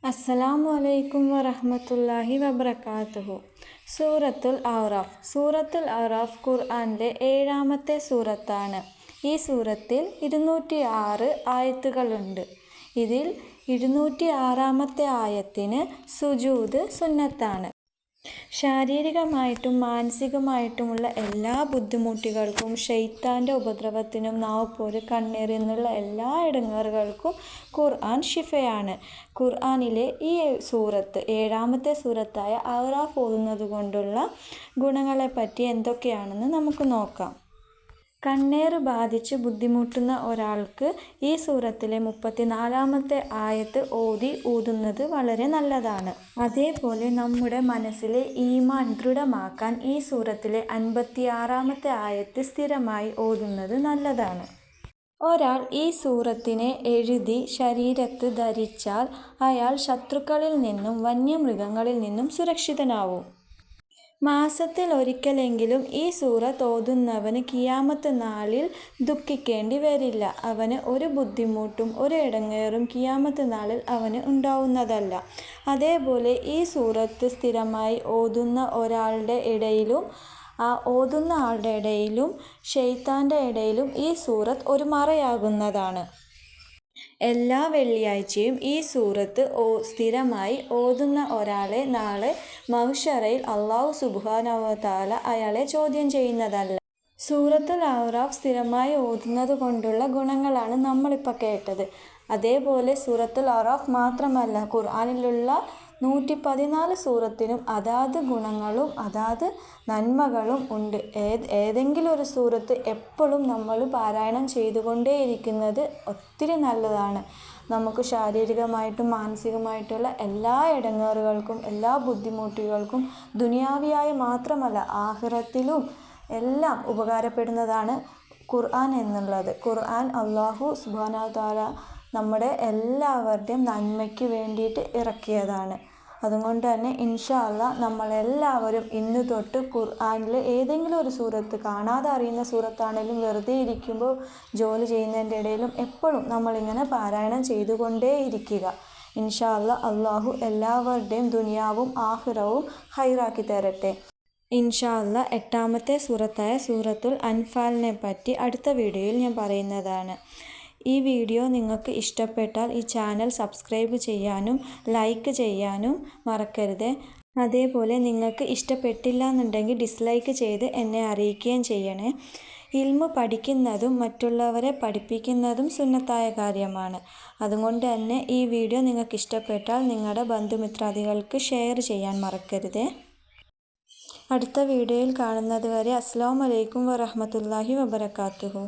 അസ്സലാമു അലൈക്കും വറഹ്മത്തുള്ളാഹി വബറകാതുഹു. സൂറത്തുൽ അഅറാഫ്. സൂറത്തുൽ അഅറാഫ് ഖുർആനിലെ 7-ാമത്തെ സൂറത്താണ്. ഈ സൂറത്തിൽ 206 ആയത്തുകളുണ്ട്. ഇതിൽ 206-ാമത്തെ ആയത്തിന് സുജൂദ് സുന്നത്താണ്. ശാരീരികമായിട്ടും മാനസികമായിട്ടുമുള്ള എല്ലാ ബുദ്ധിമുട്ടുകൾക്കും, ശൈത്താൻ്റെ ഉപദ്രവത്തിനും, നാവുപോര്, കണ്ണീർ എന്നുള്ള എല്ലാ ഇടങ്ങേറുകൾക്കും ഖുർആൻ ശിഫയാണ്. ഖുർആനിലെ ഈ സൂറത്ത് 7-ാമത്തെ സൂറത്തായ അഅറാഫ് ഓതുന്നത് കൊണ്ടുള്ള ഗുണങ്ങളെപ്പറ്റി എന്തൊക്കെയാണെന്ന് നമുക്ക് നോക്കാം. കണ്ണേറ് ബാധിച്ച് ബുദ്ധിമുട്ടുന്ന ഒരാൾക്ക് ഈ സൂറത്തിലെ 34-ാമത്തെ ആയത്ത് ഊതുന്നത് വളരെ നല്ലതാണ്. അതേപോലെ നമ്മുടെ മനസ്സിലെ ഈമാൻ ദൃഢമാക്കാൻ ഈ സൂറത്തിലെ 56-ാമത്തെ ആയത്ത് സ്ഥിരമായി ഓതുന്നത് നല്ലതാണ്. ഒരാൾ ഈ സൂറത്തിനെ എഴുതി ശരീരത്ത് ധരിച്ചാൽ അയാൾ ശത്രുക്കളിൽ നിന്നും വന്യമൃഗങ്ങളിൽ നിന്നും സുരക്ഷിതനാവും. മാസത്തിൽ ഒരിക്കലെങ്കിലും ഈ സൂറത്ത് ഓതുന്നവന് ഖിയാമത്ത് നാളിൽ ദുഃഖിക്കേണ്ടി വരില്ല. അവന് ഒരു ബുദ്ധിമുട്ടും ഒരു ഇടങ്ങേറും ഖിയാമത്ത് നാളിൽ അവന് ഉണ്ടാവുന്നതല്ല. അതേപോലെ ഈ സൂറത്ത് സ്ഥിരമായി ഓതുന്ന ഒരാളുടെ ഇടയിലും ഓതുന്ന ആളുടെ ഇടയിലും ശൈത്താൻ്റെ ഇടയിലും ഈ സൂറത്ത് ഒരു മറയാകുന്നതാണ്. എല്ലാ വെള്ളിയാഴ്ചയും ഈ സൂറത്ത് സ്ഥിരമായി ഓതുന്ന ഒരാളെ നാളെ മഹ്ശറയിൽ അല്ലാഹു സുബ്ഹാനഹു വ തആല അയാളെ ചോദ്യം ചെയ്യുന്നതല്ല. സൂറത്തുൽ അഅറാഫ് സ്ഥിരമായി ഓതുന്നത് കൊണ്ടുള്ള ഗുണങ്ങളാണ് നമ്മളിപ്പോൾ കേട്ടത്. അതേപോലെ സൂറത്തുൽ അഅറാഫ് മാത്രമല്ല, ഖുർആനിലുള്ള 114 സൂറത്തിനും അതാത് ഗുണങ്ങളും അതാത് നന്മകളും ഉണ്ട്. ഏതെങ്കിലും ഒരു സൂറത്ത് എപ്പോഴും നമ്മൾ പാരായണം ചെയ്തുകൊണ്ടേയിരിക്കുന്നത് ഒത്തിരി നല്ലതാണ്. നമുക്ക് ശാരീരികമായിട്ടും മാനസികമായിട്ടുള്ള എല്ലാ ഇടങ്ങേറുകൾക്കും എല്ലാ ബുദ്ധിമുട്ടുകൾക്കും ദുനിയാവിയായി മാത്രമല്ല ആഖിറത്തിലും എല്ലാം ഉപകാരപ്പെടുന്നതാണ് ഖുർആൻ എന്നുള്ളത്. ഖുർആൻ അല്ലാഹു സുബ്ഹാനഹു വ തആല നമ്മുടെ എല്ലാവരുടെയും നന്മയ്ക്ക് വേണ്ടിയിട്ട് ഇറക്കിയതാണ്. അതുകൊണ്ട് തന്നെ ഇൻഷാ അല്ലാഹ് നമ്മളെല്ലാവരും ഇന്ന് തൊട്ട് ഖുർആനിൽ ഏതെങ്കിലും ഒരു സൂറത്ത്, കാണാതെ അറിയുന്ന സൂറത്താണെങ്കിലും വെറുതെ ഇരിക്കുമ്പോൾ ജോലി ചെയ്യുന്നതിൻ്റെ ഇടയിലും എപ്പോഴും നമ്മളിങ്ങനെ പാരായണം ചെയ്തുകൊണ്ടേ ഇരിക്കുക. ഇൻഷാ അല്ലാഹ് അല്ലാഹു എല്ലാവരുടെയും ദുനിയാവും ആഖിറവും ഹൈറാക്കി തരട്ടെ. ഇൻഷാ അല്ലാഹ് 8-ാമത്തെ സൂറത്തായ സൂറത്തുൽ അൻഫാലിനെ പറ്റി അടുത്ത വീഡിയോയിൽ ഞാൻ പറയുന്നതാണ്. ഈ വീഡിയോ നിങ്ങൾക്ക് ഇഷ്ടപ്പെട്ടാൽ ഈ ചാനൽ സബ്സ്ക്രൈബ് ചെയ്യാനും ലൈക്ക് ചെയ്യാനും മറക്കരുത്. അതേപോലെ നിങ്ങൾക്ക് ഇഷ്ടപ്പെട്ടില്ല എന്നുണ്ടെങ്കിൽ ഡിസ്ലൈക്ക് ചെയ്ത് എന്നെ അറിയിക്കുകയും ചെയ്യണേ. ഇൽമ് പഠിക്കുന്നതും മറ്റുള്ളവരെ പഠിപ്പിക്കുന്നതും സുന്നത്തായ കാര്യമാണ്. അതുകൊണ്ട് തന്നെ ഈ വീഡിയോ നിങ്ങൾക്ക് ഇഷ്ടപ്പെട്ടാൽ നിങ്ങളുടെ ബന്ധുമിത്രാദികൾക്ക് ഷെയർ ചെയ്യാൻ മറക്കരുത്. അടുത്ത വീഡിയോയിൽ കാണുന്നത് വരെ അസ്സലാമു അലൈക്കും വറഹ്മത്തുള്ളാഹി വബറകാതുഹു.